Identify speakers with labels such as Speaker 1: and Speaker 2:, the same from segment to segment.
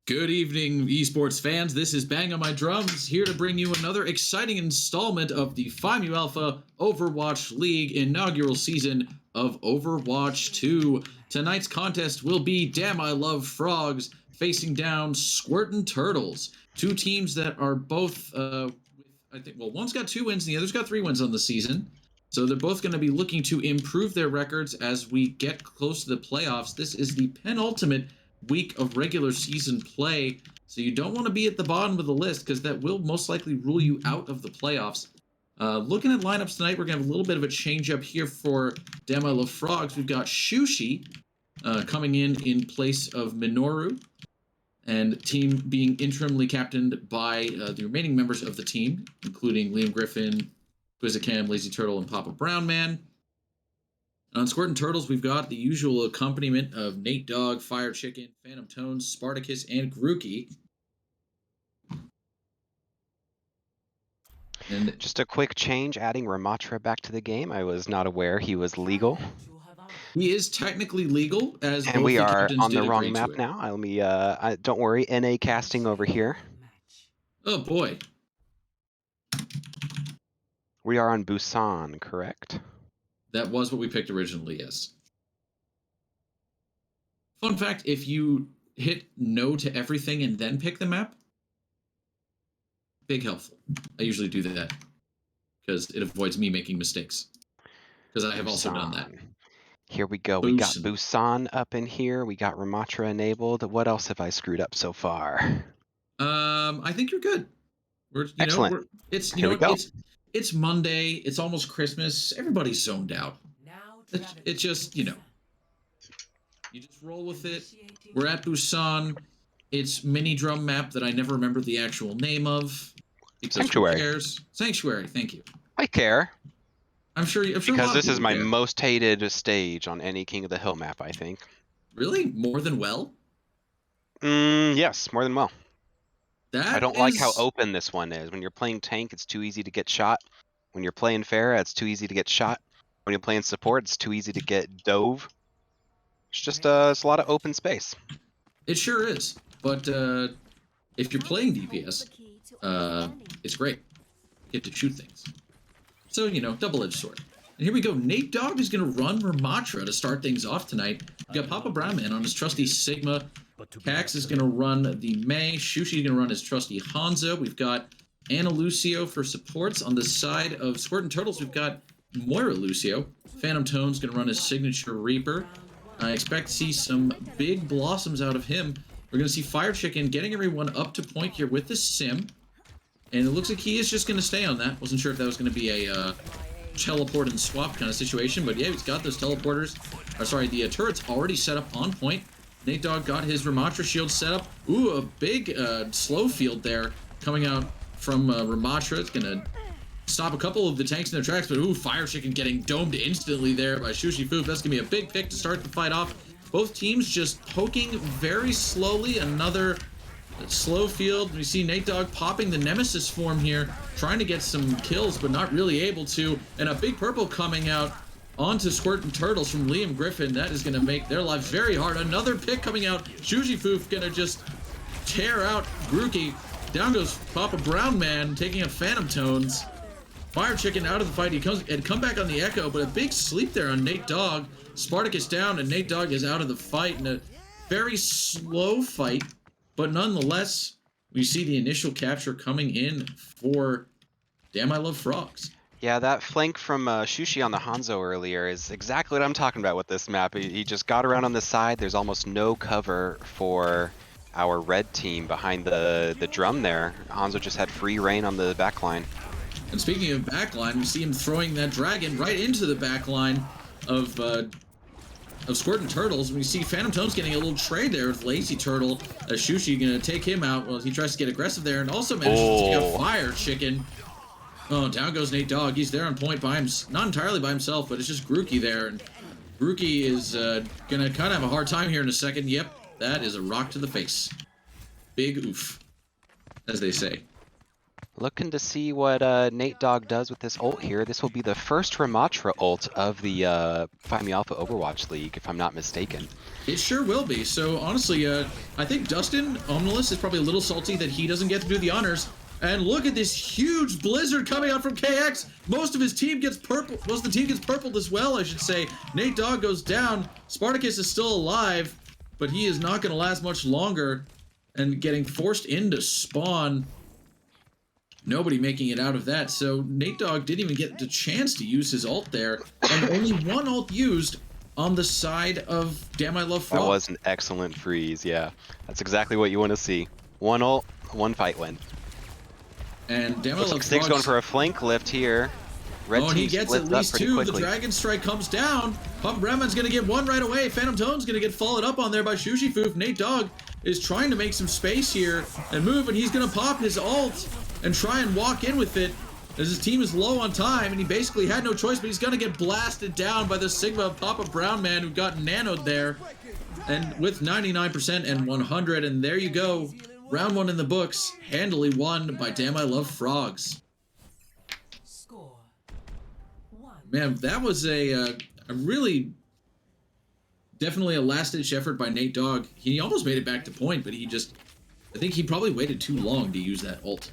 Speaker 1: Good evening, esports fans. This is Bang on My Drums, here to bring you another exciting installment of the FIMU Alpha Overwatch League inaugural season of Overwatch 2. Tonight's contest will be Damn I Love Frogs facing down Squirtin Turtles. Two teams that are both, one's got 2 wins and the other's got 3 wins on the season. So they're both going to be looking to improve their records as we get close to the playoffs. This is the penultimate week of regular season play, so you don't want to be at the bottom of the list because that will most likely rule you out of the playoffs. Looking at lineups tonight, we're going to have a little bit of a change up here for Damn I Love Frogs. We've got Shushi coming in place of Minoru, and team being interimly captained by the remaining members of the team, including Liam Griffin, Quizzicam, Lazy Turtle, and Papa Brown Man. On Squirtin Turtles, we've got the usual accompaniment of Nate Dogg, Fire Chicken, Phantom Tones, Spartacus, and Grookey.
Speaker 2: And just a quick change, adding Ramatra back to the game. I was not aware he was legal.
Speaker 1: He is technically legal, as
Speaker 2: and we are on the wrong map now. Let me, don't worry, NA casting over here.
Speaker 1: Oh boy.
Speaker 2: We are on Busan, correct?
Speaker 1: That was what we picked originally, yes. Fun fact, if you hit no to everything and then pick the map, big helpful. I usually do that because it avoids me making mistakes. Because I have also done that.
Speaker 2: Here we go. We got Busan up in here. We got Ramatra enabled. What else have I screwed up so far?
Speaker 1: I think you're good.
Speaker 2: Excellent.
Speaker 1: It's Monday. It's almost Christmas. Everybody's zoned out. It's just, you just roll with it. We're at Busan. It's mini drum map that I never remember the actual name of.
Speaker 2: Sanctuary.
Speaker 1: Who cares? Sanctuary. Thank you.
Speaker 2: I care.
Speaker 1: I'm sure
Speaker 2: because this is my most hated stage on any King of the Hill map, I think.
Speaker 1: Really? More than well?
Speaker 2: Yes, more than well. I don't like how open this one is. When you're playing tank, it's too easy to get shot. When you're playing Pharah, it's too easy to get shot. When you're playing support, it's too easy to get dove. It's just it's a lot of open space.
Speaker 1: It sure is. But if you're playing DPS, it's great. You get to shoot things. So, double-edged sword. And here we go. Nate Dogg is going to run Ramatra to start things off tonight. We've got Papa Brown Man on his trusty Sigma. Cax is going to run the Mei. Shushi is going to run his trusty Hanzo. We've got Anna Lucio for supports. On the side of Squirtin Turtles, we've got Moira Lucio. Phantom Tone's going to run his signature Reaper. I expect to see some big blossoms out of him. We're going to see Fire Chicken getting everyone up to point here with the Sim. And it looks like he is just going to stay on that. Wasn't sure if that was going to be a teleport and swap kind of situation. But yeah, he's got those teleporters. The turret's already set up on point. Nate Dogg got his Ramatra shield set up. Ooh, a big slow field there coming out from Ramatra. It's going to stop a couple of the tanks in their tracks. But ooh, Fire Chicken getting domed instantly there by Shushi Foof. That's going to be a big pick to start the fight off. Both teams just poking very slowly. Another slow field. We see Nate Dogg popping the Nemesis form here, trying to get some kills, but not really able to. And a big purple coming out onto Squirtin Turtles from Liam Griffin. That is going to make their lives very hard. Another pick coming out. Shuji Foof going to just tear out Grookey. Down goes Papa Brown Man, taking out Phantom Tones. Fire Chicken out of the fight. He come back on the Echo, but a big sleep there on Nate Dogg. Spartacus down, and Nate Dogg is out of the fight in a very slow fight. But nonetheless, we see the initial capture coming in for Damn I Love Frogs.
Speaker 2: Yeah, that flank from Shushi on the Hanzo earlier is exactly what I'm talking about with this map. He just got around on the side. There's almost no cover for our red team behind the drum there. Hanzo just had free reign on the backline.
Speaker 1: And speaking of backline, we see him throwing that dragon right into the backline of Squirtin Turtles. We see Phantom Tones getting a little trade there with Lazy Turtle. Shushi gonna take him out while he tries to get aggressive there, and also manages to take out Fire Chicken. Oh, down goes Nate Dogg. He's there on point by him, not entirely by himself, but it's just Grookey there, and Grookey is gonna kind of have a hard time here in a second. Yep, that is a rock to the face. Big oof, as they say.
Speaker 2: Looking to see what Nate Dogg does with this ult here. This will be the first Ramatra ult of the Find Me Alpha Overwatch League, if I'm not mistaken.
Speaker 1: It sure will be. So honestly, I think Dustin Omnilus is probably a little salty that he doesn't get to do the honors. And look at this huge blizzard coming out from KX. Most of his team gets purple. Most of the team gets purpled as well, I should say. Nate Dogg goes down. Spartacus is still alive, but he is not going to last much longer. And getting forced into spawn. Nobody making it out of that. So Nate Dogg didn't even get the chance to use his ult there. And only one ult used on the side of Damn I Love Frog.
Speaker 2: That was an excellent freeze, yeah. That's exactly what you want to see. One ult, one fight win.
Speaker 1: And Damn I Love Frog.
Speaker 2: Stig's going for a flank lift here. Red
Speaker 1: and he gets at least two. The Dragon Strike comes down. Papa Brownman's going to get one right away. Phantom Tone's going to get followed up on there by Shushifoof. Nate Dogg is trying to make some space here and move, and he's going to pop his ult and try and walk in with it as his team is low on time, and he basically had no choice, but he's going to get blasted down by the Sigma of Papa Brown Man, who got nanoed there, and with 99% and 100, and there you go. Round one in the books, handily won by Damn I Love Frogs. Man, that was a really, definitely a last-ditch effort by Nate Dogg. He almost made it back to point, but I think he probably waited too long to use that ult.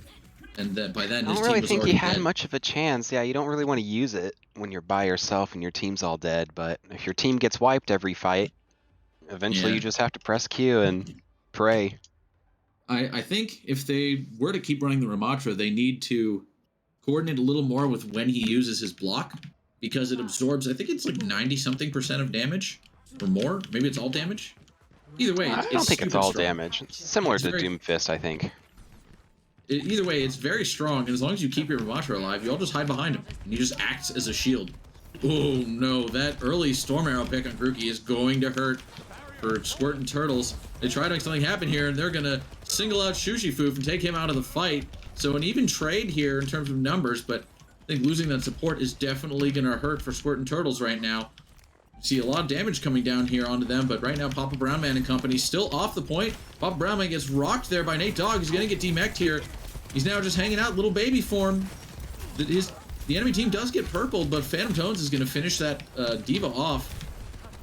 Speaker 1: And that by then,
Speaker 2: I don't really think he had much of a chance. Yeah, you don't really want to use it when you're by yourself and your team's all dead. But if your team gets wiped every fight, eventually you just have to press Q and pray.
Speaker 1: I think if they were to keep running the Ramatra, they need to coordinate a little more with when he uses his block, because it absorbs, I think it's like 90-something% of damage or more. Maybe it's all damage. Either way,
Speaker 2: I don't think it's all damage. It's similar to Doomfist, I think.
Speaker 1: Either way, it's very strong, and as long as you keep your Ramatra alive, you all just hide behind him, and he just acts as a shield. Oh no, that early Storm Arrow pick on Grookey is going to hurt for Squirtin Turtles. They try to make something happen here, and they're going to single out Shushifoof and take him out of the fight. So an even trade here in terms of numbers, but I think losing that support is definitely going to hurt for Squirtin Turtles right now. See a lot of damage coming down here onto them, but right now Papa Brownman and company still off the point. Papa Brownman gets rocked there by Nate Dogg. He's going to get demeched here. He's now just hanging out, little baby form. The enemy team does get purpled, but Phantom Tones is going to finish that Diva off.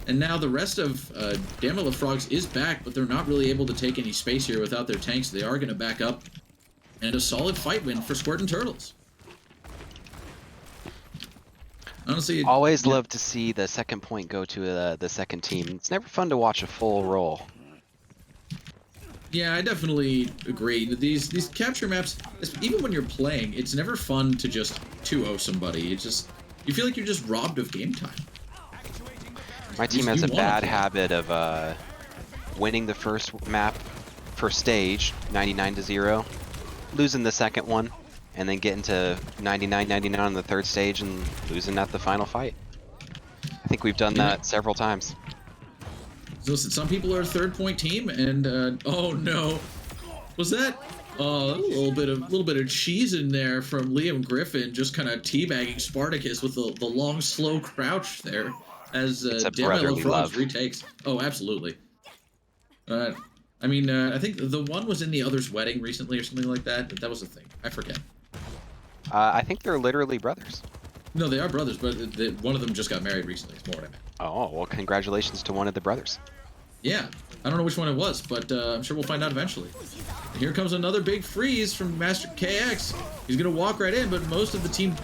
Speaker 1: And now the rest of Damn I Love Frogs is back, but they're not really able to take any space here without their tanks. They are going to back up. And a solid fight win for Squirtin Turtles. Honestly,
Speaker 2: always love to see the second point go to the second team. It's never fun to watch a full roll.
Speaker 1: Yeah, I definitely agree. These capture maps, even when you're playing, it's never fun to just 2-0 somebody. It's just, you feel like you're just robbed of game time.
Speaker 2: My team has a bad habit of winning the first stage, 99-0, losing the second one, and then getting to 99-99 on the third stage and losing at the final fight. I think we've done that several times.
Speaker 1: So listen, some people are a third-point team, and oh no, was that a little bit of cheese in there from Liam Griffin, just kind of teabagging Spartacus with the long, slow crouch there as Damn I Love Frogs retakes. Oh, absolutely. I mean, I think the one was in the other's wedding recently or something like that. That was a thing. I forget.
Speaker 2: I think they're literally brothers.
Speaker 1: No, they are brothers, but one of them just got married recently. Is more what I meant.
Speaker 2: Oh, well, congratulations to one of the brothers.
Speaker 1: Yeah, I don't know which one it was, but I'm sure we'll find out eventually. And here comes another big freeze from Master KX. He's going to walk right in, but most of the team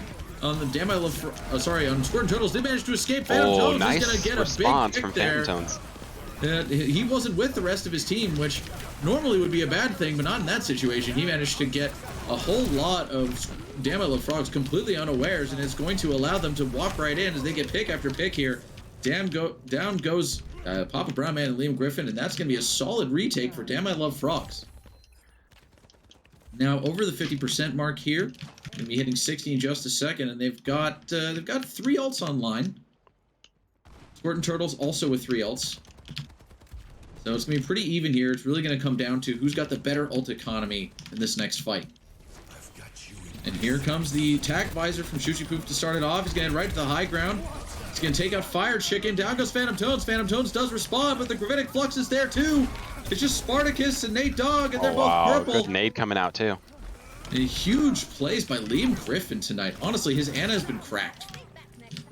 Speaker 1: on the Damn I Love, on Squirtin Turtles, they managed to escape. Phantom Tones
Speaker 2: nice
Speaker 1: is going to get a big pick
Speaker 2: from
Speaker 1: there.
Speaker 2: Phantom Tones.
Speaker 1: He wasn't with the rest of his team, which normally would be a bad thing, but not in that situation. He managed to get a whole lot of Damn I Love Frogs completely unawares, and it's going to allow them to walk right in as they get pick after pick here. Down goes Papa Brownman and Liam Griffin, and that's going to be a solid retake for Damn I Love Frogs. Now over the 50% mark here, going to be hitting 60 in just a second, and they've got 3 ults online. Squirtin Turtles also with 3 ults. So it's going to be pretty even here. It's really going to come down to who's got the better ult economy in this next fight. And here comes the attack visor from Shushifoof to start it off. He's getting right to the high ground. He's going to take out Fire Chicken. Down goes Phantom Tones. Phantom Tones does respond, but the Gravitic Flux is there too. It's just Spartacus and Nate Dogg, and they're both purple.
Speaker 2: Good nade coming out too.
Speaker 1: And huge plays by Liam Griffin tonight. Honestly, his Ana has been cracked.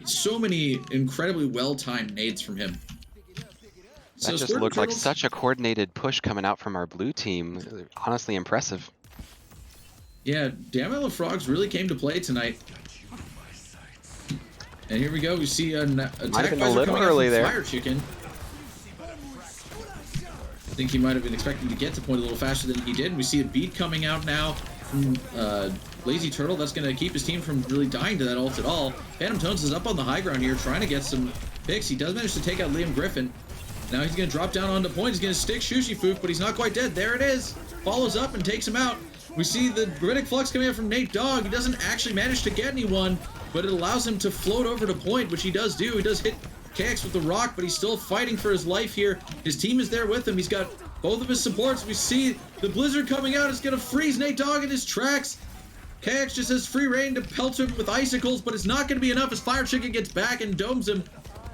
Speaker 1: So many incredibly well-timed nades from him.
Speaker 2: That just looked like such a coordinated push coming out from our blue team. Honestly impressive.
Speaker 1: Yeah, Damn Frogs really came to play tonight. And here we go. We see an attack
Speaker 2: a little early there.
Speaker 1: Fire Chicken. I think he might have been expecting to get to point a little faster than he did. And we see a beat coming out now from Lazy Turtle. That's going to keep his team from really dying to that ult at all. Phantom Tones is up on the high ground here, trying to get some picks. He does manage to take out Liam Griffin. Now he's going to drop down onto point. He's going to stick Shushifook, but he's not quite dead. There it is. Follows up and takes him out. We see the Gravitic Flux coming out from Nate Dogg. He doesn't actually manage to get anyone, but it allows him to float over to point, which he does do. He does hit KX with the rock, but he's still fighting for his life here. His team is there with him. He's got both of his supports. We see the Blizzard coming out. It's going to freeze Nate Dogg in his tracks. KX just has free reign to pelt him with icicles, but it's not going to be enough as Fire Chicken gets back and domes him.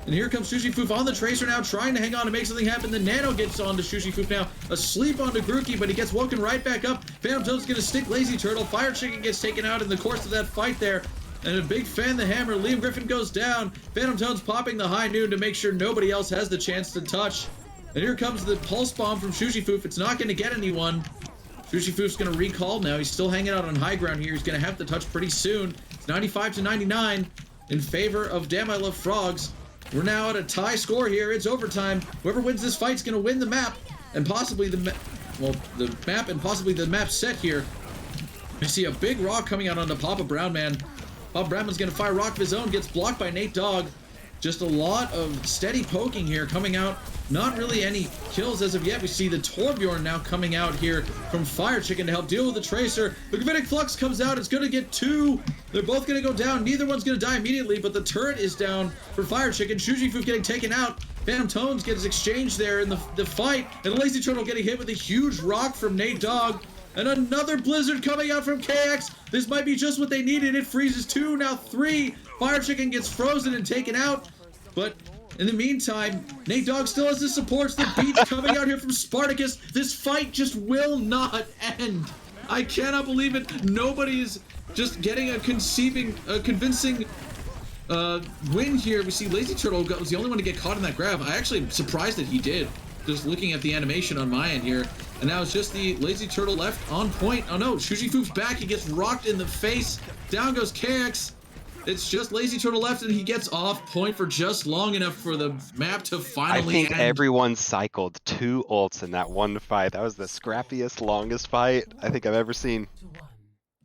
Speaker 1: And here comes Shushifook on the Tracer now, trying to hang on to make something happen. The Nano gets onto Shushifook now, asleep onto Grookey, but he gets woken right back up. Phantom Toad's going to stick Lazy Turtle. Fire Chicken gets taken out in the course of that fight there. And a big fan the hammer. Liam Griffin goes down. Phantom Toad's popping the high noon to make sure nobody else has the chance to touch. And here comes the Pulse Bomb from Shushifook. It's not going to get anyone. Shushifook's going to recall now. He's still hanging out on high ground here. He's going to have to touch pretty soon. It's 95-99 in favor of Damn I Love Frogs. We're now at a tie score here. It's overtime. Whoever wins this fight's going to win the map. And possibly the map and possibly the map set here. We see a big rock coming out onto Papa Brown Man. Papa Brown Man's going to fire a rock of his own. Gets blocked by Nate Dogg. Just a lot of steady poking here coming out. Not really any kills as of yet. We see the Torbjorn now coming out here from Fire Chicken to help deal with the Tracer. The Gravitic Flux comes out. It's going to get two. They're both going to go down. Neither one's going to die immediately, but the turret is down for Fire Chicken. Shushifook getting taken out. Phantom Tones gets exchanged there in the fight. And Lazy Turtle getting hit with a huge rock from Nate Dogg. And another Blizzard coming out from KX. This might be just what they needed. It freezes two, now three. Fire Chicken gets frozen and taken out. But in the meantime, Nate Dogg still has his supports. The beat coming out here from Spartacus. This fight just will not end. I cannot believe it. Nobody is just getting a convincing win here. We see Lazy Turtle was the only one to get caught in that grab. I actually am surprised that he did. Just looking at the animation on my end here. And now it's just the Lazy Turtle left on point. Oh no, Shushifook's back. He gets rocked in the face. Down goes KX. It's just Lazy Turtle left, and he gets off point for just long enough for the map to finally
Speaker 2: end. I think everyone cycled 2 ults in that one fight. That was the scrappiest, longest fight I think I've ever seen.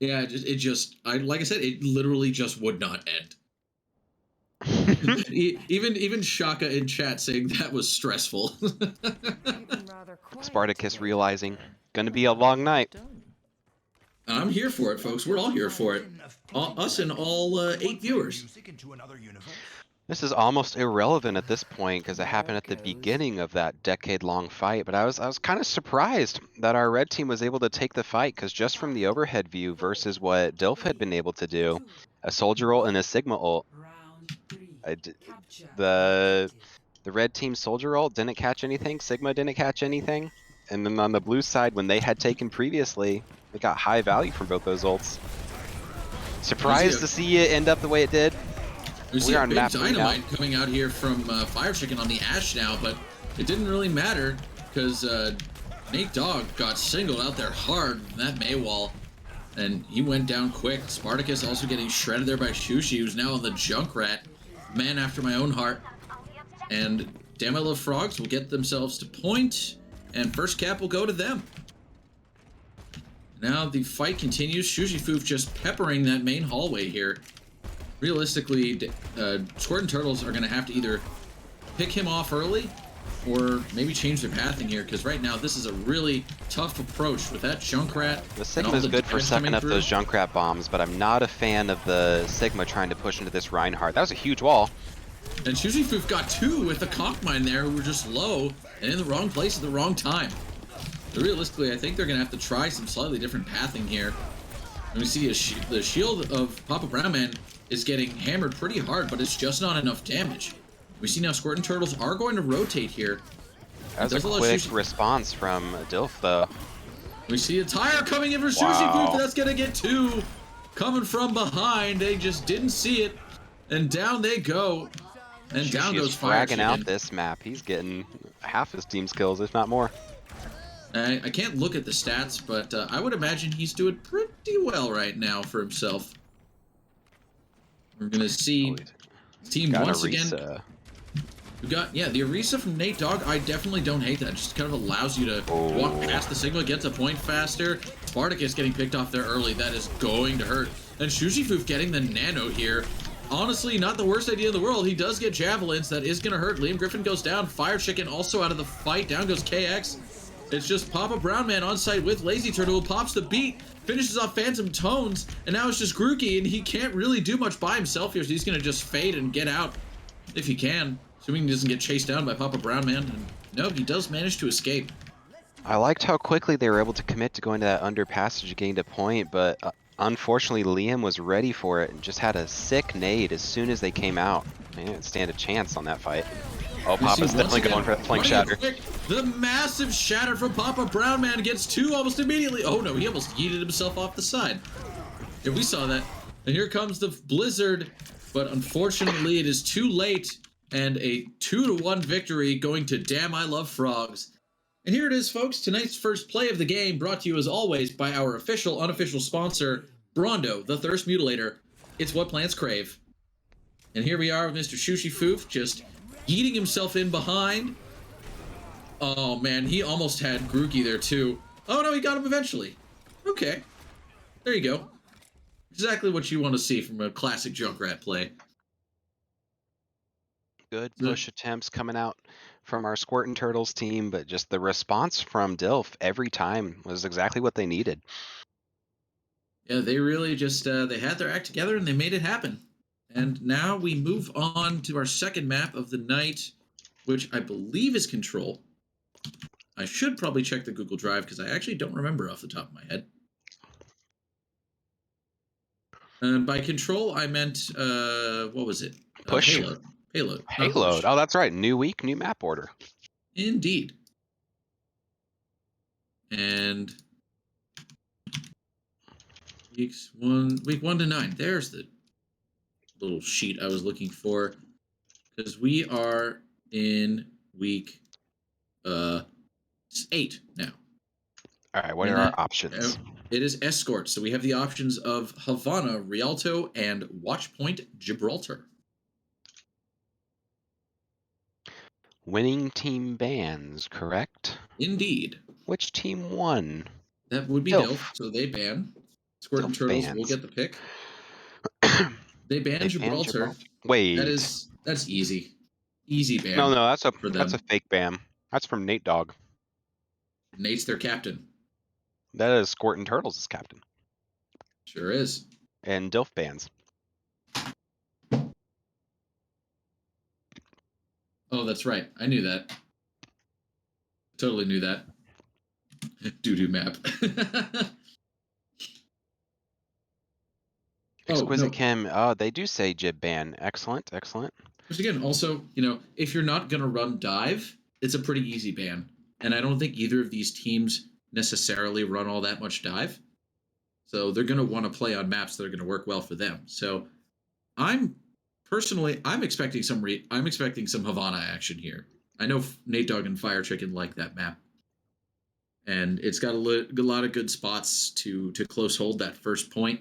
Speaker 1: Yeah, like I said, it literally just would not end. even Shaka in chat saying that was stressful.
Speaker 2: Spartacus realizing, gonna be a long night.
Speaker 1: I'm here for it, folks. We're all here for it. Us and all 8 viewers.
Speaker 2: This is almost irrelevant at this point because it happened at the beginning of that decade-long fight. But I was kind of surprised that our red team was able to take the fight because just from the overhead view versus what Dilf had been able to do, a Soldier ult and a Sigma ult. The red team Soldier ult didn't catch anything. Sigma didn't catch anything. And then on the blue side, when they had taken previously, they got high value from both those ults. Surprised to see it end up the way it did.
Speaker 1: We see a big dynamite coming out here from Fire Chicken on the Ashe now, but it didn't really matter because Nate Dogg got singled out there hard from that Maywall, and he went down quick. Spartacus also getting shredded there by Shushi, who's now on the Junkrat, man after my own heart. And Damn I Love Frogs will get themselves to point, and first cap will go to them. Now the fight continues. Shushifook just peppering that main hallway here. Realistically, Squirtin Turtles are going to have to either pick him off early or maybe change their pathing here, because right now this is a really tough approach with that Junkrat.
Speaker 2: The Sigma is good for sucking up those Junkrat bombs, but I'm not a fan of the Sigma trying to push into this Reinhardt. That was a huge wall.
Speaker 1: And Shushifook got 2 with the Conch Mine there who were just low and in the wrong place at the wrong time. But realistically, I think they're going to have to try some slightly different pathing here. And we see the shield of Papa Brown Man is getting hammered pretty hard, but it's just not enough damage. We see now Squirtin Turtles are going to rotate here.
Speaker 2: That was a quick response from Dilf, though.
Speaker 1: We see a tire coming in for Sushi
Speaker 2: Wow.
Speaker 1: Food, but that's gonna get two. Coming from behind, they just didn't see it. And down they go. And down
Speaker 2: Sushi
Speaker 1: goes
Speaker 2: is
Speaker 1: Fire
Speaker 2: fragging out
Speaker 1: Chicken.
Speaker 2: this map. He's getting half his team's kills, if not more.
Speaker 1: I can't look at the stats, but I would imagine he's doing pretty well right now for himself. We're gonna see team
Speaker 2: Got
Speaker 1: once again.
Speaker 2: Arisa.
Speaker 1: We got the Arisa from Nate Dogg. I definitely don't hate that. It just kind of allows you to walk past the signal, get to point faster. Spartacus getting picked off there early. That is going to hurt. And Shushifoof getting the nano here. Honestly, not the worst idea in the world. He does get javelins. That is going to hurt. Liam Griffin goes down. Fire Chicken also out of the fight. Down goes KX. It's just Papa Brown Man on site with Lazy Turtle, who pops the beat, finishes off Phantom Tones, and now it's just Grookey, and he can't really do much by himself here, so he's going to just fade and get out if he can, assuming he doesn't get chased down by Papa Brown Man. And no, he does manage to escape.
Speaker 2: I liked how quickly they were able to commit to going to that under passage, getting to point, but unfortunately Liam was ready for it and just had a sick nade as soon as they came out. Man, didn't stand a chance on that fight. Oh, Papa's definitely going for that flank shatter.
Speaker 1: The massive shatter from Papa Brown Man gets two almost immediately. Oh no, he almost yeeted himself off the side. Yeah, we saw that. And here comes the blizzard, but unfortunately it is too late, and a 2-1 victory going to Damn I Love Frogs. And here it is, folks, tonight's first play of the game, brought to you as always by our official, unofficial sponsor, Brondo, the Thirst Mutilator. It's what plants crave. And here we are with Mr. Shushifoof, just yeeting himself in behind. Oh man, he almost had Grookey there too. Oh no, he got him eventually. Okay, there you go. Exactly what you want to see from a classic Junkrat play.
Speaker 2: Good push attempts coming out from our Squirtin Turtles team, but just the response from Dilf every time was exactly what they needed.
Speaker 1: Yeah, they really just, they had their act together and they made it happen. And now we move on to our second map of the night, which I believe is Control. I should probably check the Google Drive because I actually don't remember off the top of my head. And by Control, I meant, what was it?
Speaker 2: Push.
Speaker 1: Payload.
Speaker 2: Payload. Oh, that's right. New week, new map order.
Speaker 1: Indeed. And week 1 to 9. There's the little sheet I was looking for, because we are in week 8 now.
Speaker 2: All right, what are our options?
Speaker 1: It is Escort, so we have the options of Havana, Rialto, and Watchpoint, Gibraltar.
Speaker 2: Winning team bans, correct?
Speaker 1: Indeed.
Speaker 2: Which team won?
Speaker 1: That would be Dilf, so they ban. Squirtin Turtles will get the pick. They ban Gibraltar.
Speaker 2: Wait.
Speaker 1: That's easy. Easy ban.
Speaker 2: No, that's a fake ban. That's from Nate Dogg.
Speaker 1: Nate's their captain.
Speaker 2: That is Squirtin Turtles' captain.
Speaker 1: Sure is.
Speaker 2: And Dilf bans.
Speaker 1: Oh, that's right. I knew that. Totally knew that. Doo-doo map.
Speaker 2: Exquisite Kim. Oh, they do say Jib ban. Excellent, excellent.
Speaker 1: Which again, also, if you're not going to run dive, it's a pretty easy ban. And I don't think either of these teams necessarily run all that much dive. So they're going to want to play on maps that are going to work well for them. So I'm expecting some Havana action here. I know Nate Dogg and Fire Chicken like that map. And it's got a lot of good spots to close hold that first point.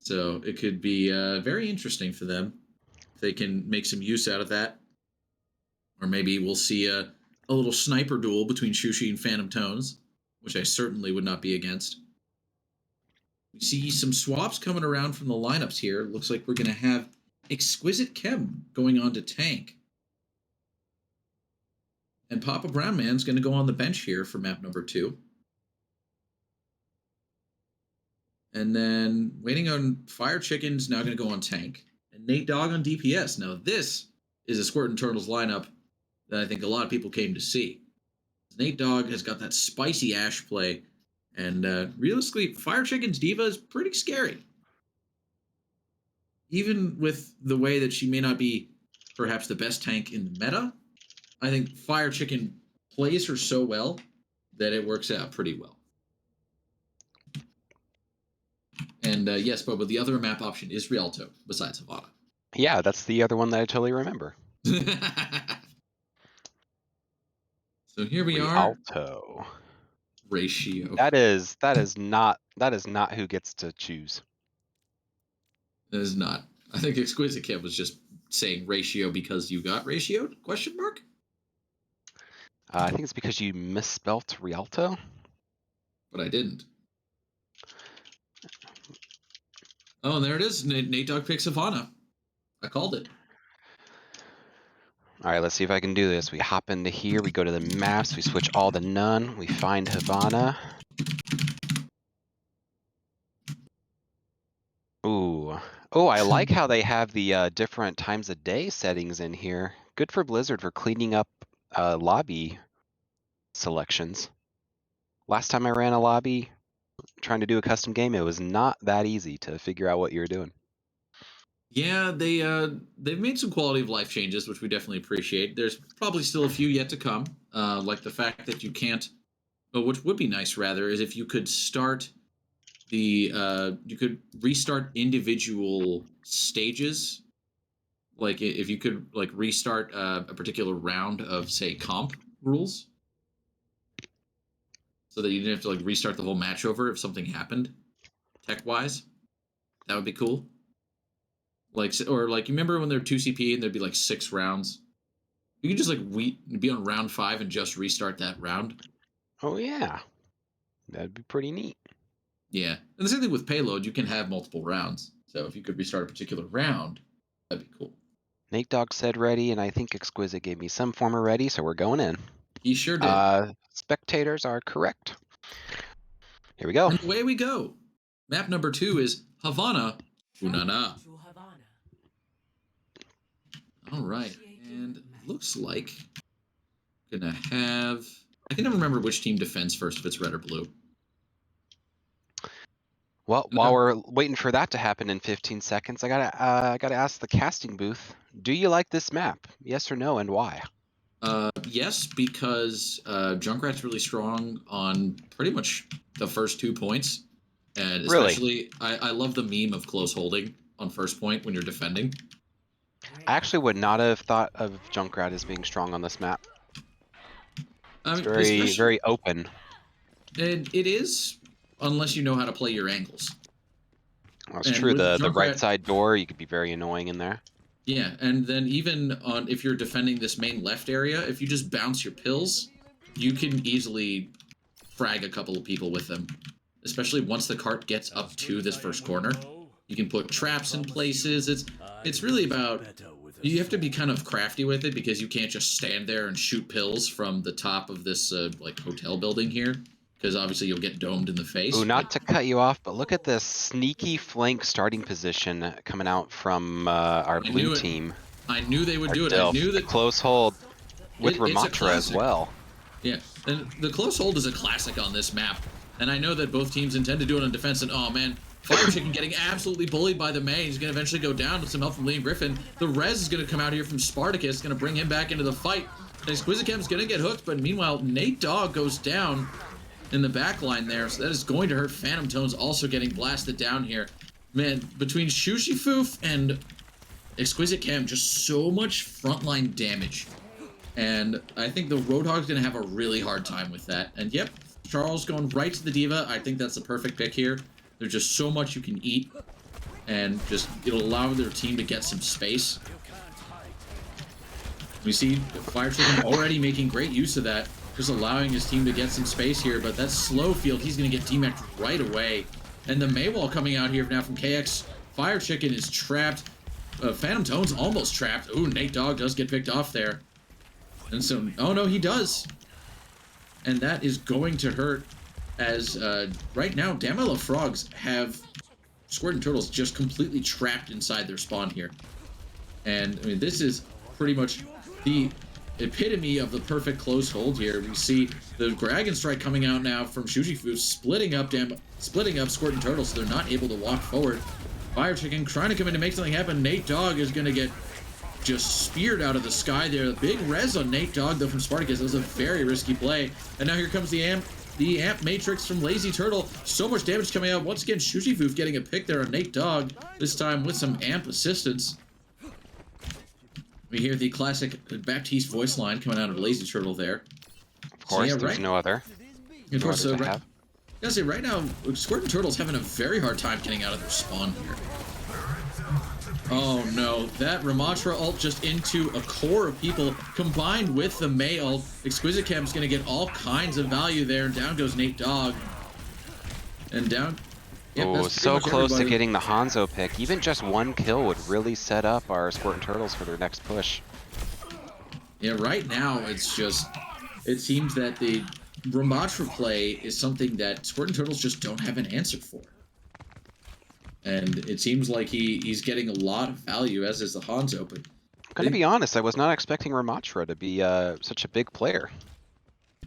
Speaker 1: So it could be very interesting for them if they can make some use out of that. Or maybe we'll see a little sniper duel between Shushi and Phantom Tones, which I certainly would not be against. We see some swaps coming around from the lineups here. Looks like we're going to have Exquisite Chem going on to tank. And Papa Brown Man's going to go on the bench here for map number 2. And then waiting on Fire Chicken's now going to go on tank. And Nate Dogg on DPS. Now this is a Squirtin Turtles lineup that I think a lot of people came to see. Nate Dogg has got that spicy Ash play. And realistically, Fire Chicken's Diva is pretty scary. Even with the way that she may not be perhaps the best tank in the meta, I think Fire Chicken plays her so well that it works out pretty well. And yes, but the other map option is Rialto besides Havana.
Speaker 2: Yeah, that's the other one that I totally remember.
Speaker 1: So here we
Speaker 2: Rialto.
Speaker 1: are. Ratio.
Speaker 2: That is not who gets to choose.
Speaker 1: That is not. I think Exquisite Kid was just saying ratio because you got ratioed? Question mark?
Speaker 2: I think it's because you misspelt Rialto.
Speaker 1: But I didn't. Oh, and there it is. Nate Dogg picks Havana. I called it.
Speaker 2: All right, let's see if I can do this. We hop into here, we go to the maps, we switch all to none, we find Havana. Ooh. Oh, I like how they have the different times of day settings in here. Good for Blizzard for cleaning up lobby selections. Last time I ran a lobby trying to do a custom game, it was not that easy to figure out what you were doing.
Speaker 1: Yeah, they've made some quality of life changes, which we definitely appreciate. There's probably still a few yet to come, like the fact that you can't. Oh, which would be nice, rather, is if you could start you could restart individual stages. Like if you could like restart a particular round of, say, comp rules, so that you didn't have to like restart the whole match over if something happened, tech wise. That would be cool. Like, or like, you remember when there were 2CP and there'd be like 6 rounds? You could just like be on round 5 and just restart that round.
Speaker 2: Oh yeah, that'd be pretty neat.
Speaker 1: Yeah, and the same thing with payload. You can have multiple rounds, so if you could restart a particular round, that'd be cool.
Speaker 2: Nate Dogg said ready, and I think Exquisite gave me some form of ready, so we're going in.
Speaker 1: He sure did.
Speaker 2: Spectators are correct. Here we go.
Speaker 1: And away we go. Map number 2 is Havana, Unana. All right, and looks like gonna have. I can never remember which team defends first, if it's red or blue.
Speaker 2: Well, while we're waiting for that to happen in 15 seconds, I gotta ask the casting booth: do you like this map? Yes or no, and why?
Speaker 1: Yes, because Junkrat's really strong on pretty much the first 2 points, and especially I love the meme of close holding on first point when you're defending.
Speaker 2: I actually would not have thought of Junkrat as being strong on this map. It's very open.
Speaker 1: And it is, unless you know how to play your angles.
Speaker 2: Well, it's true. The right side door, you could be very annoying in there.
Speaker 1: Yeah, and then even on if you're defending this main left area, if you just bounce your pills, you can easily frag a couple of people with them. Especially once the cart gets up to this first corner. You can put traps in places. It's really about, you have to be kind of crafty with it, because you can't just stand there and shoot pills from the top of this like hotel building here, because obviously you'll get domed in the face.
Speaker 2: Ooh, not to cut you off, but look at this sneaky flank starting position coming out from our blue team.
Speaker 1: I knew they would do it. I knew that
Speaker 2: close hold with Ramatra as well.
Speaker 1: Yeah, and the close hold is a classic on this map, and I know that both teams intend to do it on defense. And oh man, Fire Chicken getting absolutely bullied by the May. He's going to eventually go down with some help from Liam Griffin. The res is going to come out here from Spartacus, going to bring him back into the fight. And Exquisite Chem's going to get hooked, but meanwhile, Nate Dogg goes down in the back line there, so that is going to hurt. Phantom Tones also getting blasted down here. Man, between Shushifoof and Exquisite Chem, just so much frontline damage. And I think the Roadhog's going to have a really hard time with that. And yep, Charles going right to the D.Va. I think that's the perfect pick here. There's just so much you can eat, and just it'll allow their team to get some space. We see Fire Chicken already making great use of that, just allowing his team to get some space here, but that slow field, he's going to get DMAC'd right away. And the Maywall coming out here now from KX. Fire Chicken is trapped. Phantom Tone's almost trapped. Ooh, Nate Dogg does get picked off there. And so, oh no, he does. And that is going to hurt, as right now, Damela Frogs have Squirtin Turtles just completely trapped inside their spawn here. And I mean, this is pretty much the epitome of the perfect close hold here. We see the Dragon Strike coming out now from Shujifu, splitting up Squirtin Turtles, so they're not able to walk forward. Fire Chicken trying to come in to make something happen. Nate Dogg is going to get just speared out of the sky there. Big res on Nate Dogg, though, from Spartacus. That was a very risky play. And now here comes the the Amp Matrix from Lazy Turtle. So much damage coming out. Once again, Shujifoof getting a pick there on Nate Dogg, this time with some Amp assistance. We hear the classic Baptiste voice line coming out of Lazy Turtle there.
Speaker 2: Of course,
Speaker 1: so, yeah,
Speaker 2: there's no other.
Speaker 1: Of course,
Speaker 2: no
Speaker 1: right, I say right now, Squirtin Turtle's having a very hard time getting out of their spawn here. Oh no, that Ramatra ult just into a core of people combined with the May ult. Exquisite Chem's gonna get all kinds of value there. Down goes Nate Dogg. And down. Yep,
Speaker 2: oh, so close to getting the Hanzo pick. Even just one kill would really set up our Squirtin Turtles for their next push.
Speaker 1: Yeah, right now it's just, it seems that the Ramatra play is something that Squirtin Turtles just don't have an answer for. And it seems like he's getting a lot of value, as is the Hanzo. But
Speaker 2: I'm gonna be honest, I was not expecting Ramatra to be such a big player.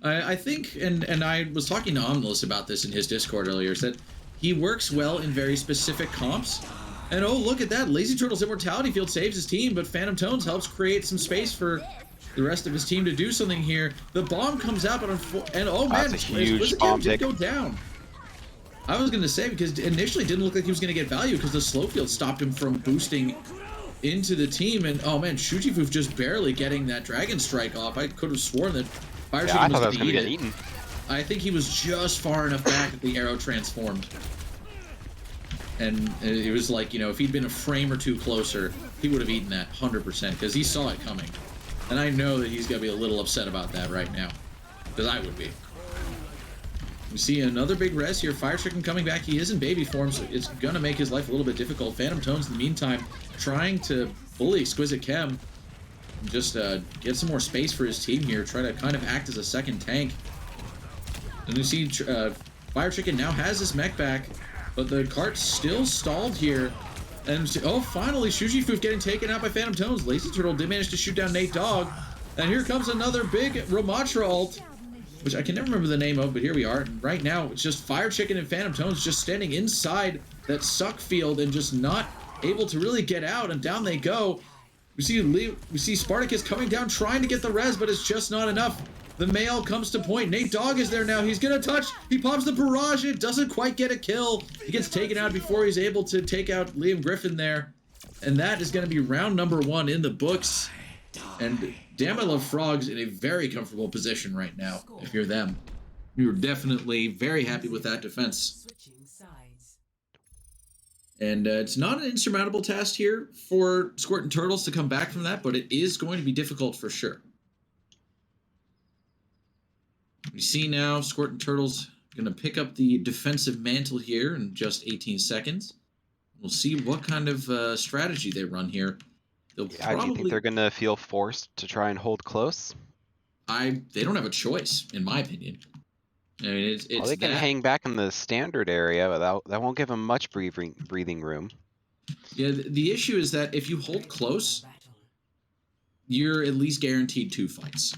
Speaker 1: I think, and I was talking to Omnilus about this in his Discord earlier, is that he works well in very specific comps. And oh, look at that, Lazy Turtle's Immortality Field saves his team, but Phantom Tones helps create some space for the rest of his team to do something here. The bomb comes out, but and oh man,
Speaker 2: that's a huge bomb
Speaker 1: did go down. I was going to say, because initially it didn't look like he was going to get value because the slow field stopped him from boosting into the team. And oh man, Shujifoof just barely getting that Dragon Strike off. I could have sworn that Fire Chicken was going to get eaten. I think he was just far enough back that the arrow transformed. And it was like, you know, if he'd been a frame or two closer, he would have eaten that 100% because he saw it coming. And I know that he's going to be a little upset about that right now, because I would be. We see another big res here. Fire Chicken coming back. He is in baby form, so it's going to make his life a little bit difficult. Phantom Tones, in the meantime, trying to bully Exquisite Chem. Just get some more space for his team here. Try to kind of act as a second tank. And you see Fire Chicken now has his mech back, but the cart's still stalled here. And oh, finally, Shujifoof getting taken out by Phantom Tones. Lazy Turtle did manage to shoot down Nate Dogg. And here comes another big Ramatra ult, which I can never remember the name of, but here we are. And right now, it's just Fire Chicken and Phantom Tones just standing inside that suck field and just not able to really get out, and down they go. We see Spartacus coming down, trying to get the res, but it's just not enough. The male comes to point. Nate Dogg is there now. He's gonna touch. He pops the barrage. It doesn't quite get a kill. He gets taken out before he's able to take out Liam Griffin there. And that is gonna be round number 1 in the books. And damn, I love Frogs in a very comfortable position right now, if you're them. You're definitely very happy with that defense. And it's not an insurmountable task here for Squirtin Turtles to come back from that, but it is going to be difficult for sure. We see now Squirtin Turtles going to pick up the defensive mantle here in just 18 seconds. We'll see what kind of strategy they run here.
Speaker 2: Do you think they're going to feel forced to try and hold close?
Speaker 1: They don't have a choice, in my opinion. I mean,
Speaker 2: well, they can hang back in the standard area, but that won't give them much breathing room.
Speaker 1: Yeah, the issue is that if you hold close, you're at least guaranteed 2 fights,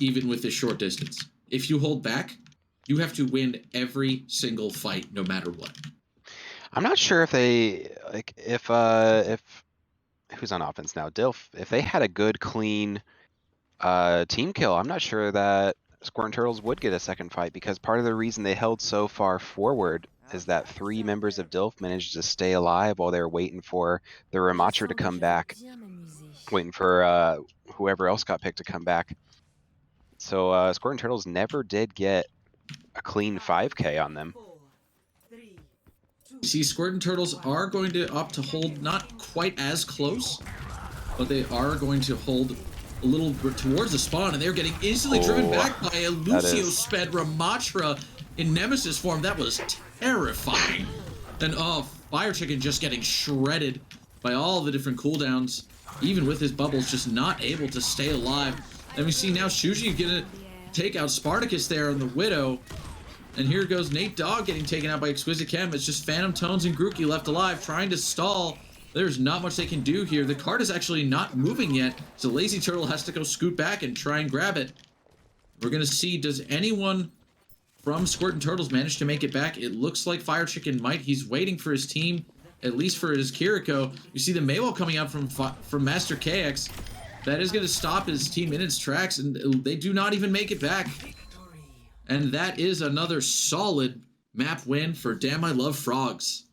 Speaker 1: even with this short distance. If you hold back, you have to win every single fight, no matter what.
Speaker 2: I'm not sure if they if who's on offense now, Dilf. If they had a good, clean team kill, I'm not sure that Squirtin Turtles would get a second fight, because part of the reason they held so far forward is that 3 members of Dilf managed to stay alive while they were waiting for the Ramatra to come back, waiting for whoever else got picked to come back. So Squirtin Turtles never did get a clean 5k on them.
Speaker 1: See, Squirtin Turtles are going to opt to hold not quite as close, but they are going to hold a little towards the spawn, and they're getting instantly driven back by a Lucio sped Ramatra in Nemesis form. That was terrifying. Then Fire Chicken just getting shredded by all the different cooldowns, even with his bubbles, just not able to stay alive. And we see now Shuji gonna take out Spartacus there on the Widow. And here goes Nate Dogg getting taken out by Exquisite Chem. It's just Phantom Tones and Grookey left alive, trying to stall. There's not much they can do here. The card is actually not moving yet, so Lazy Turtle has to go scoot back and try and grab it. We're going to see, does anyone from Squirtin Turtles manage to make it back? It looks like Fire Chicken might. He's waiting for his team, at least for his Kiriko. You see the Maywell coming out from Master KX. That is going to stop his team in its tracks, and they do not even make it back. And that is another solid map win for Damn I Love Frogs.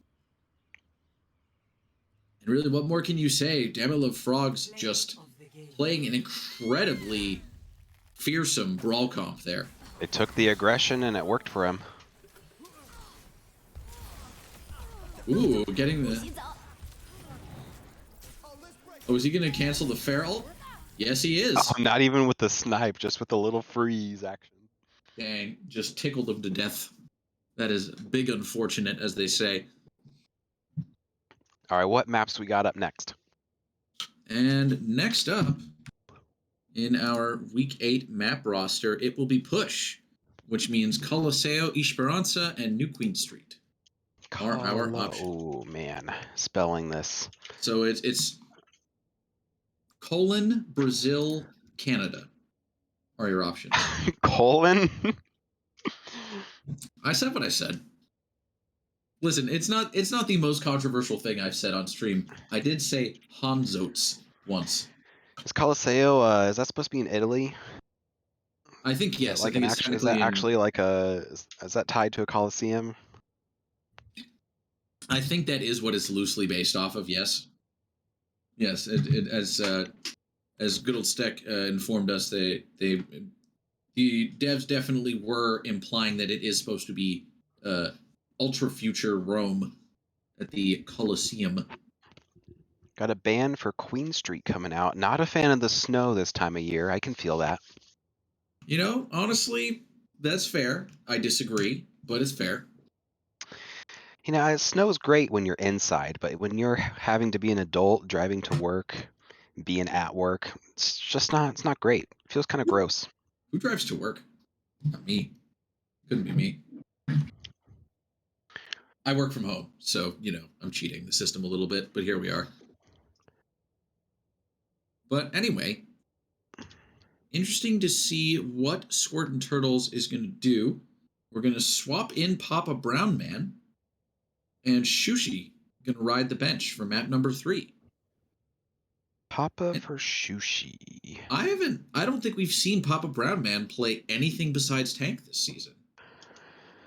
Speaker 1: And really, what more can you say? Damn I Love Frogs just playing an incredibly fearsome brawl comp there.
Speaker 2: They took the aggression and it worked for him.
Speaker 1: Ooh, getting the... Oh, is he going to cancel the feral? Yes, he is.
Speaker 2: Oh, not even with the snipe, just with the little freeze action.
Speaker 1: Dang, just tickled him to death. That is big unfortunate, as they say.
Speaker 2: All right, what maps we got up next?
Speaker 1: And next up, in our Week 8 map roster, it will be Push, which means Coliseo, Esperanza, and New Queen Street are our options.
Speaker 2: Oh, man. Spelling this.
Speaker 1: So it's colon, Brazil, Canada are your options.
Speaker 2: Colon?
Speaker 1: I said what I said. Listen, it's not the most controversial thing I've said on stream. I did say Hanzots once.
Speaker 2: Is Coliseo, is that supposed to be in Italy?
Speaker 1: I think yes.
Speaker 2: Is that, like
Speaker 1: I think
Speaker 2: is that actually like a, is that tied to a Coliseum?
Speaker 1: I think that is what it's loosely based off of. Yes. Yes. As good old Steck informed us, the devs definitely were implying that it is supposed to be ultra future Rome at the Colosseum.
Speaker 2: Got a ban for Queen Street coming out. Not a fan of the snow this time of year. I can feel that.
Speaker 1: You know, honestly, that's fair. I disagree, but it's fair.
Speaker 2: You know, snow's great when you're inside, but when you're having to be an adult driving to work, being at work, it's just not, it's not great. It feels kind of gross.
Speaker 1: Who drives to work? Not me. Couldn't be me. I work from home, so, you know, I'm cheating the system a little bit, but here we are. But anyway, interesting to see what Squirtin Turtles is going to do. We're going to swap in Papa Brown Man, and Shushi going to ride the bench for map number 3.
Speaker 2: Papa for Shushi.
Speaker 1: I don't think we've seen Papa Brown Man play anything besides tank this season.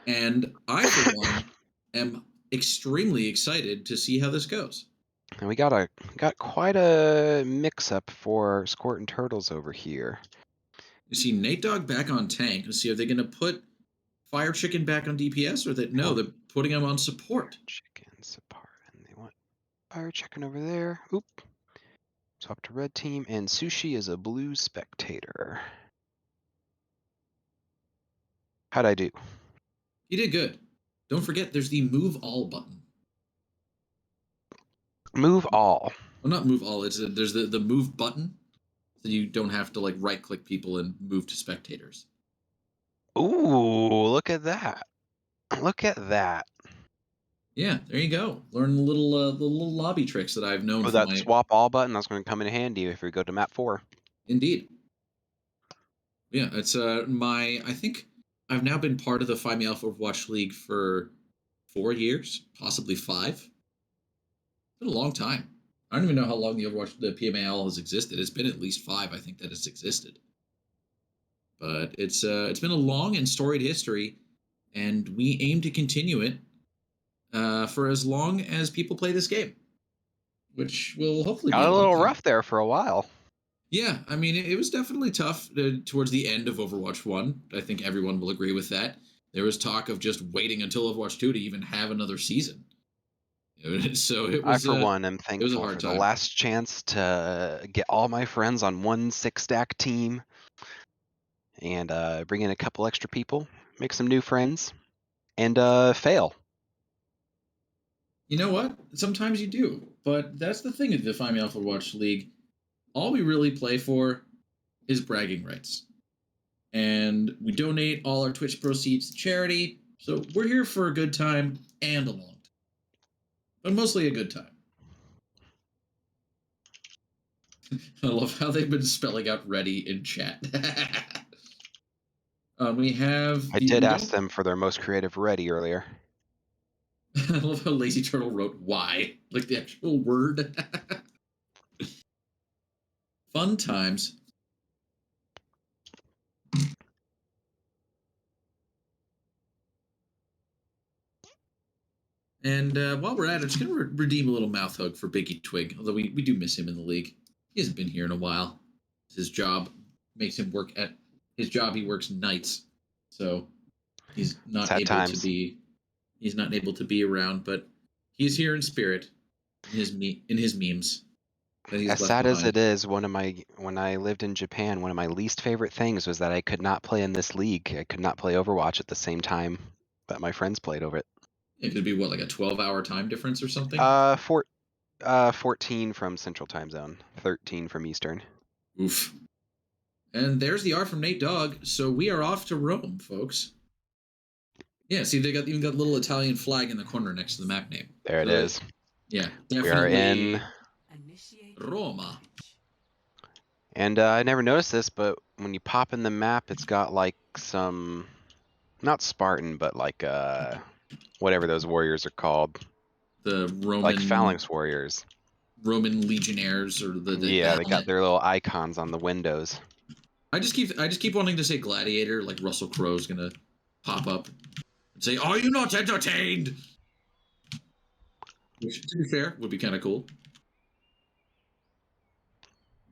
Speaker 1: And I, for one, am extremely excited to see how this goes.
Speaker 2: And we got quite a mix-up for Squirtin Turtles over here.
Speaker 1: You see Nate Dogg back on tank. Let's see, are they going to put Fire Chicken back on DPS, or that no, they're putting him on support.
Speaker 2: Chicken support, and they want Fire Chicken over there. Oop. Swap to red team, and Sushi is a blue spectator. How'd I do?
Speaker 1: You did good. Don't forget, there's the move all button.
Speaker 2: Move all.
Speaker 1: Well, not move all. There's the move button, so you don't have to like right click people and move to spectators.
Speaker 2: Ooh, look at that! Look at that!
Speaker 1: Yeah, there you go. Learn the little lobby tricks that I've known.
Speaker 2: Oh, that swap all button, that's going to come in handy if we go to map 4.
Speaker 1: Indeed. Yeah, it's I think I've now been part of the Find Me Alpha Overwatch League for 4 years, possibly 5. It's been a long time. I don't even know how long the PMAL has existed. It's been at least 5, I think, that it's existed. But it's been a long and storied history, and we aim to continue it for as long as people play this game, which will hopefully be
Speaker 2: a little rough there for a while.
Speaker 1: Yeah, I mean, it was definitely tough towards the end of Overwatch 1. I think everyone will agree with that. There was talk of just waiting until Overwatch 2 to even have another season. So it was.
Speaker 2: I, for one, am thankful for the last chance to get all my friends on one 6-stack team and bring in a couple extra people, make some new friends, and fail.
Speaker 1: You know what? Sometimes you do, but that's the thing of the Find Me Alpha Overwatch League. All we really play for is bragging rights. And we donate all our Twitch proceeds to charity. So we're here for a good time and a long time. But mostly a good time. I love how they've been spelling out ready in chat. We have...
Speaker 2: I did ask them for their most creative ready earlier.
Speaker 1: I love how Lazy Turtle wrote why. Like the actual word. Fun times. And while we're at it, I'm just going to redeem a little mouth hug for Biggie Twig, although we do miss him in the league. He hasn't been here in a while. His job makes him work at his job. He works nights, so he's not
Speaker 2: Sad
Speaker 1: able
Speaker 2: times.
Speaker 1: to be. He's not able to be around, but he's here in spirit, in his memes. That he's
Speaker 2: As
Speaker 1: left
Speaker 2: sad as
Speaker 1: behind.
Speaker 2: it is, when I lived in Japan, one of my least favorite things was that I could not play in this league. I could not play Overwatch at the same time that my friends played over it.
Speaker 1: It could be what, like a 12-hour time difference or something.
Speaker 2: 14 from Central Time Zone, 13 from Eastern.
Speaker 1: Oof. And there's the art from Nate Dogg. So we are off to Rome, folks. Yeah, see, they even got a little Italian flag in the corner next to the map name.
Speaker 2: There it is.
Speaker 1: Yeah,
Speaker 2: We are
Speaker 1: definitely
Speaker 2: in
Speaker 1: Roma.
Speaker 2: And I never noticed this, but when you pop in the map, it's got like some, not Spartan, but like whatever those warriors are called,
Speaker 1: The Roman,
Speaker 2: like phalanx warriors.
Speaker 1: Roman legionnaires, or the
Speaker 2: Yeah, they got
Speaker 1: helmet.
Speaker 2: their little icons on the windows.
Speaker 1: I just keep wanting to say gladiator, like Russell Crowe's gonna pop up and say, "Are you not entertained?" Which, to be fair, would be kind of cool.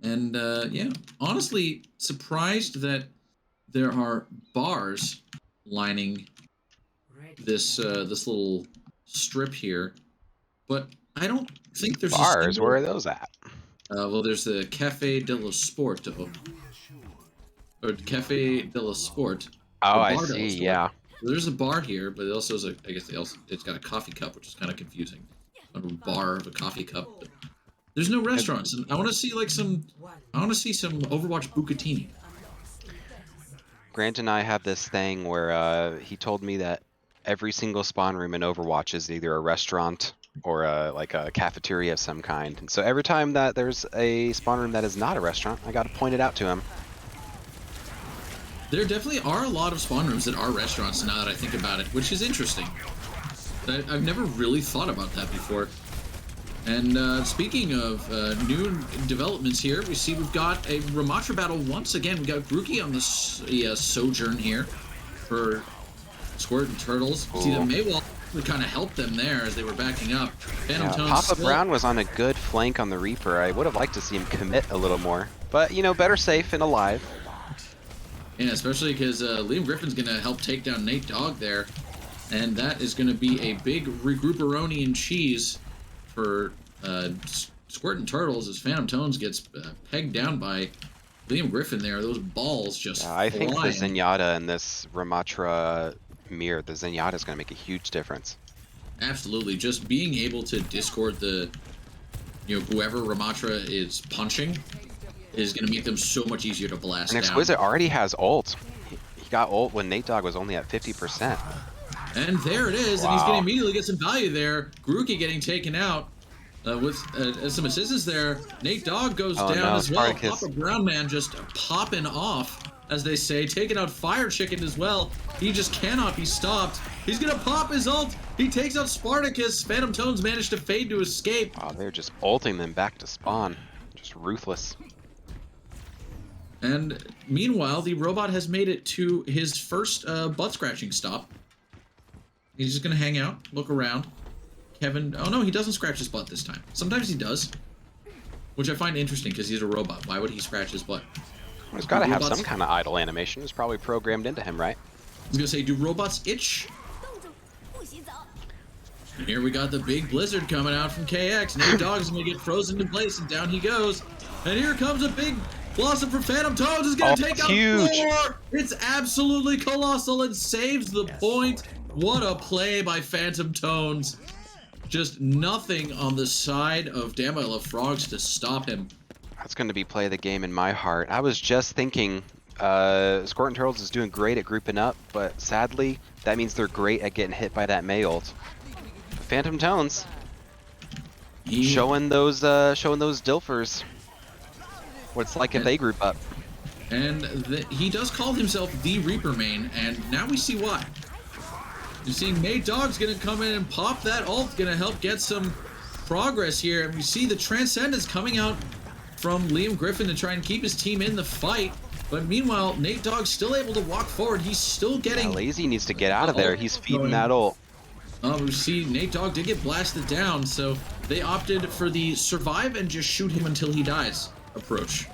Speaker 1: And yeah, honestly, surprised that there are bars lining this this little strip here, but I don't think there's
Speaker 2: Bars,
Speaker 1: a single...
Speaker 2: where are those at?
Speaker 1: Well, there's the Cafe dello Sporto, or Cafe dello Sport.
Speaker 2: Oh, I
Speaker 1: Bar dello
Speaker 2: see.
Speaker 1: Sport.
Speaker 2: Yeah.
Speaker 1: There's a bar here, but it also is a. I guess it's got a coffee cup, which is kind of confusing. A bar of a coffee cup. But there's no restaurants, and I want to see like some. I want to see some Overwatch bucatini.
Speaker 2: Grant and I have this thing where he told me that every single spawn room in Overwatch is either a restaurant or like a cafeteria of some kind. And so every time that there's a spawn room that is not a restaurant, I got to point it out to him.
Speaker 1: There definitely are a lot of spawn rooms that are restaurants now that I think about it, which is interesting. I've never really thought about that before. And speaking of new developments here, we've got a Ramatra battle once again. We got Grookey on the sojourn here for Squirtin Turtles.
Speaker 2: Ooh.
Speaker 1: See, the Maywall would kind of help them there as they were backing up. Phantom Tones
Speaker 2: Papa
Speaker 1: still...
Speaker 2: Brown was on a good flank on the Reaper. I would have liked to see him commit a little more. But, you know, better safe and alive.
Speaker 1: Yeah, especially because Liam Griffin's going to help take down Nate Dogg there. And that is going to be a big regrouperoni and cheese for Squirtin Turtles as Phantom Tones gets pegged down by Liam Griffin there. Those balls just
Speaker 2: I think the
Speaker 1: flying.
Speaker 2: Zenyatta and this Ramatra mirror, the Zenyatta is going to make a huge difference.
Speaker 1: Absolutely. Just being able to discord the, whoever Ramatra is punching is going to make them so much easier to blast
Speaker 2: And
Speaker 1: down.
Speaker 2: Exquisite already has ult. He got ult when Nate Dogg was only at 50%.
Speaker 1: And there it is, and he's going to immediately get some value there. Grookey getting taken out with some assistance there. Nate Dogg goes down as well. Papa Brown Man just popping off, as they say, taking out Fire Chicken as well. He just cannot be stopped. He's going to pop his ult. He takes out Spartacus. Phantom Tones managed to fade to escape.
Speaker 2: Oh, they're just ulting them back to spawn. Just ruthless.
Speaker 1: And meanwhile, the robot has made it to his first butt-scratching stop. He's just going to hang out, look around. Kevin... Oh, no, he doesn't scratch his butt this time. Sometimes he does, which I find interesting because he's a robot. Why would he scratch his butt?
Speaker 2: Well, he's got to have some kind of idle animation. It's probably programmed into him, right?
Speaker 1: I was going to say, do robots itch? And here we got the big blizzard coming out from KX. Nate Dogg's going to get frozen in place, and down he goes. And here comes a big... Blossom from Phantom Tones is going to take out four. It's absolutely colossal and saves the point. What a play by Phantom Tones. Just nothing on the side of Damn I Love Frogs to stop him.
Speaker 2: That's going to be play of the game in my heart. I was just thinking Squirtin Turtles is doing great at grouping up, but sadly, that means they're great at getting hit by that May ult. Phantom Tones showing those Dilfers what it's like if they group up.
Speaker 1: And he does call himself the Reaper main, and now we see why. You see, Nate Dogg's gonna come in and pop that ult, gonna help get some progress here, and we see the Transcendence coming out from Liam Griffin to try and keep his team in the fight. But meanwhile, Nate Dogg's still able to walk forward. He's still getting...
Speaker 2: Yeah, Lazy needs to get out of there. He's feeding that ult.
Speaker 1: We see Nate Dogg did get blasted down, so they opted for the survive and just shoot him until he dies approach.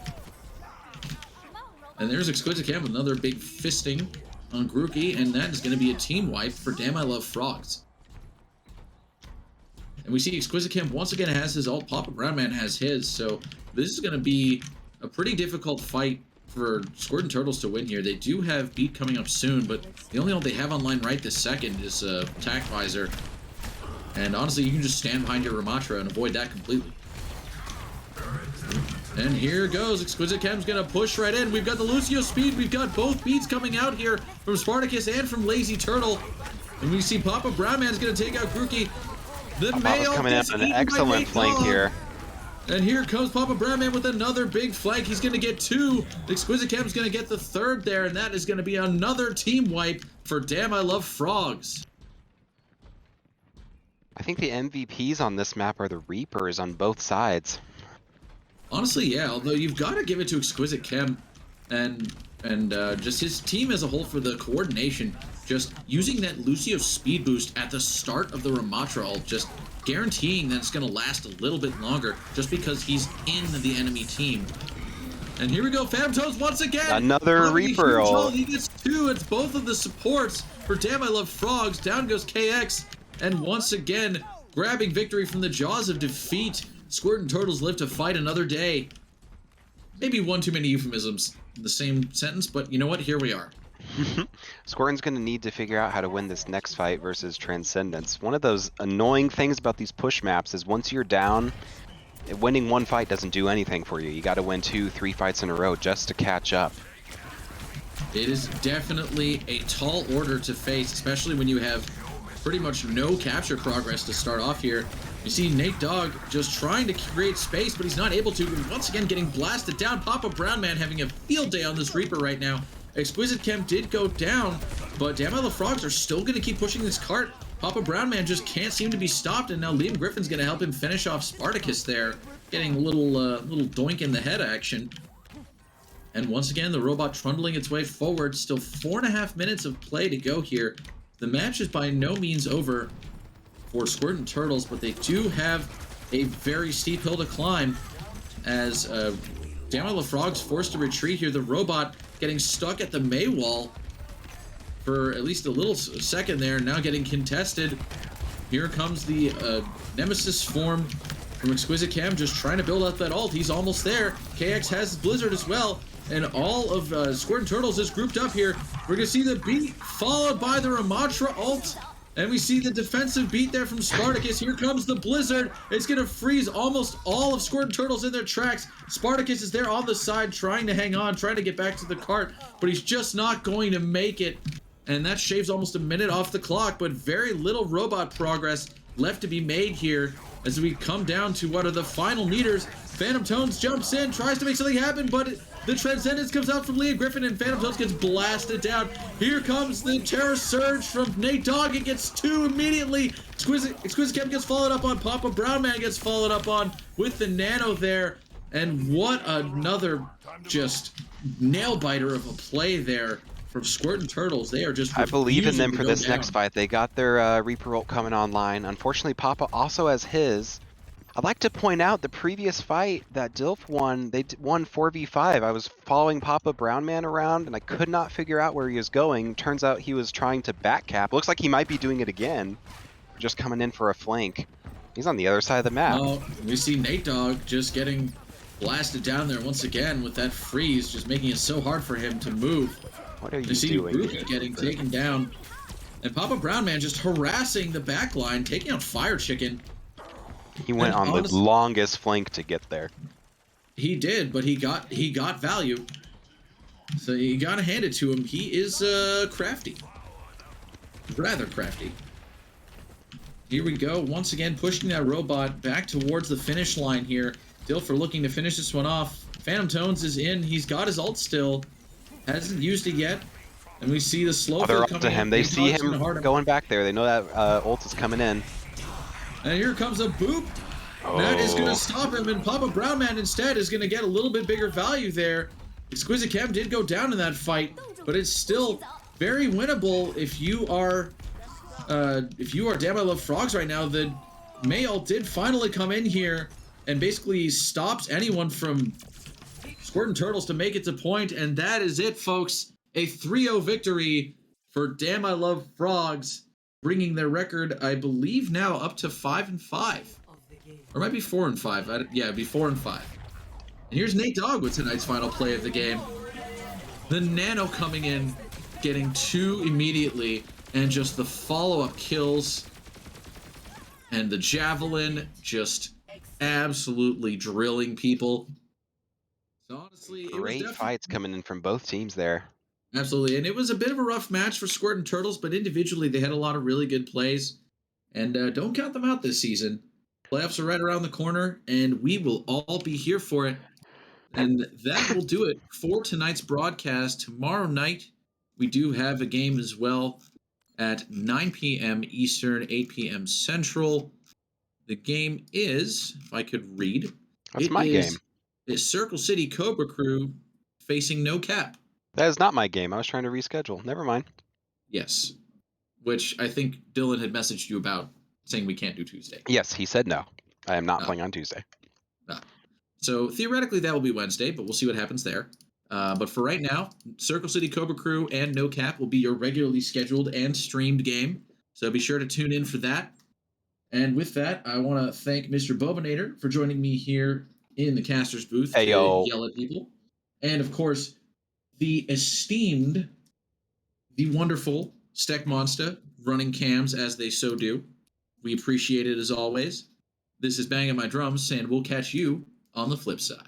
Speaker 1: And there's Exquisite Cam with another big fisting on Grookey, and that is going to be a team wipe for Damn I Love Frogs. And we see Exquisite Cam once again has his ult, Papa Brown Man has his, so this is going to be a pretty difficult fight for Squirtin Turtles to win here. They do have Beat coming up soon, but the only ult they have online right this second is Attack Visor. And honestly, you can just stand behind your Ramatra and avoid that completely. And here goes, Exquisite Cam's gonna push right in. We've got the Lucio speed, we've got both beats coming out here from Spartacus and from Lazy Turtle. And we see Papa Brown Man's gonna take out Grookey. The Mayo
Speaker 2: coming up an excellent flank here.
Speaker 1: And here comes Papa Brown Man with another big flank. He's gonna get two. Exquisite Cam's gonna get the third there, and that is gonna be another team wipe for Damn I Love Frogs.
Speaker 2: I think the MVPs on this map are the Reapers on both sides.
Speaker 1: Honestly, yeah, although you've got to give it to Exquisite Chem and just his team as a whole for the coordination. Just using that Lucio speed boost at the start of the Ramatra ult, just guaranteeing that it's going to last a little bit longer just because he's in the enemy team. And here we go, Phantom Toads once again!
Speaker 2: Another Reaper ult.
Speaker 1: He gets two, it's both of the supports for Damn I Love Frogs. Down goes KX, and once again, grabbing victory from the jaws of defeat. Squirtin Turtles live to fight another day. Maybe one too many euphemisms in the same sentence, but you know what? Here we are.
Speaker 2: Squirtin's going to need to figure out how to win this next fight versus Transcendence. One of those annoying things about these push maps is once you're down, winning one fight doesn't do anything for you. You got to win 2-3 fights in a row just to catch up.
Speaker 1: It is definitely a tall order to face, especially when you have pretty much no capture progress to start off here. You see Nate Dogg just trying to create space, but he's not able to. And once again, getting blasted down. Papa Brown Man having a field day on this Reaper right now. Exquisite Chem did go down, but Damn I Love Frogs are still going to keep pushing this cart. Papa Brown Man just can't seem to be stopped, and now Liam Griffin's going to help him finish off Spartacus there, getting a little doink in the head action. And once again, the robot trundling its way forward. Still 4.5 minutes of play to go here. The match is by no means over for Squirtin Turtles, but they do have a very steep hill to climb as Damn I Love Frogs forced to retreat here. The robot getting stuck at the May wall for at least a little second there, now getting contested. Here comes the Nemesis form from Exquisite Cam, just trying to build up that ult. He's almost there. KX has his Blizzard as well, and all of Squirtin Turtles is grouped up here. We're going to see the beat followed by the Ramatra ult. And we see the defensive beat there from Spartacus. Here comes the Blizzard. It's going to freeze almost all of Squirtin Turtles in their tracks. Spartacus is there on the side trying to hang on, trying to get back to the cart, but he's just not going to make it. And that shaves almost a minute off the clock, but very little robot progress left to be made here as we come down to what are the final meters. Phantom Tones jumps in, tries to make something happen, but the Transcendence comes out from Liam Griffin, and Phantom Tones gets blasted down. Here comes the Terror Surge from Nate Dogg. It gets two immediately. Exquisite Chem gets followed up on. Papa Brown Man gets followed up on with the Nano there. And what another just nail-biter of a play there from Squirtin Turtles. They are just
Speaker 2: I believe in them for this
Speaker 1: down.
Speaker 2: next fight. They got their Reaper ult coming online. Unfortunately, Papa also has his. I'd like to point out the previous fight that Dilf won, they won 4v5. I was following Papa Brown Man around and I could not figure out where he was going. Turns out he was trying to backcap. Looks like he might be doing it again. Just coming in for a flank. He's on the other side of the map.
Speaker 1: Oh, we see Nate Dogg just getting blasted down there once again with that freeze, just making it so hard for him to move.
Speaker 2: What are you
Speaker 1: doing? See Grookey
Speaker 2: doing?
Speaker 1: getting taken down. And Papa Brown Man just harassing the back line, taking out Fire Chicken.
Speaker 2: He went on the longest flank to get there.
Speaker 1: He did, but he got value. So you gotta hand it to him. He is crafty. Rather crafty. Here we go, once again pushing that robot back towards the finish line here. Dilfer looking to finish this one off. Phantom Tones is in. He's got his ult still. Hasn't used it yet. And we see the slow
Speaker 2: they're
Speaker 1: coming
Speaker 2: up to him. They see him going back there. They know that ult is coming in.
Speaker 1: And here comes a boop.
Speaker 2: Oh.
Speaker 1: That is going to stop him, and Papa Brown Man instead is going to get a little bit bigger value there. Exquisite Chem did go down in that fight, but it's still very winnable if you are if you are Damn I Love Frogs right now, the mail did finally come in here and basically stops anyone from Squirtin Turtles to make it to point, and that is it, folks. A 3-0 victory for Damn I Love Frogs, bringing their record, I believe, now up to 5-5. Or it might be 4-5. Yeah, it'd be 4-5. And here's Nate Dogg with tonight's final play of the game. The Nano coming in, getting 2 immediately, and just the follow-up kills. And the Javelin just absolutely drilling people. So honestly, it was
Speaker 2: Great fights coming in from both teams there.
Speaker 1: Absolutely, and it was a bit of a rough match for Squirtin Turtles, but individually they had a lot of really good plays. And don't count them out this season. Playoffs are right around the corner, and we will all be here for it. And that will do it for tonight's broadcast. Tomorrow night, we do have a game as well at 9 p.m. Eastern, 8 p.m. Central. The game is, if I could read,
Speaker 2: That's my game.
Speaker 1: It's Circle City Cobra Crew facing No Cap.
Speaker 2: That is not my game. I was trying to reschedule. Never mind.
Speaker 1: Yes, which I think Dylan had messaged you about, saying we can't do Tuesday.
Speaker 2: Yes, he said no. I am not playing on Tuesday.
Speaker 1: So theoretically that will be Wednesday, but we'll see what happens there. But for right now, Circle City Cobra Crew and No Cap will be your regularly scheduled and streamed game. So be sure to tune in for that. And with that, I want to thank Mr. Bobinator for joining me here in the caster's booth to yell at people. And of course, the esteemed, the wonderful Steck Monster running cams as they so do. We appreciate it as always. This is Banging My Drums, and we'll catch you on the flip side.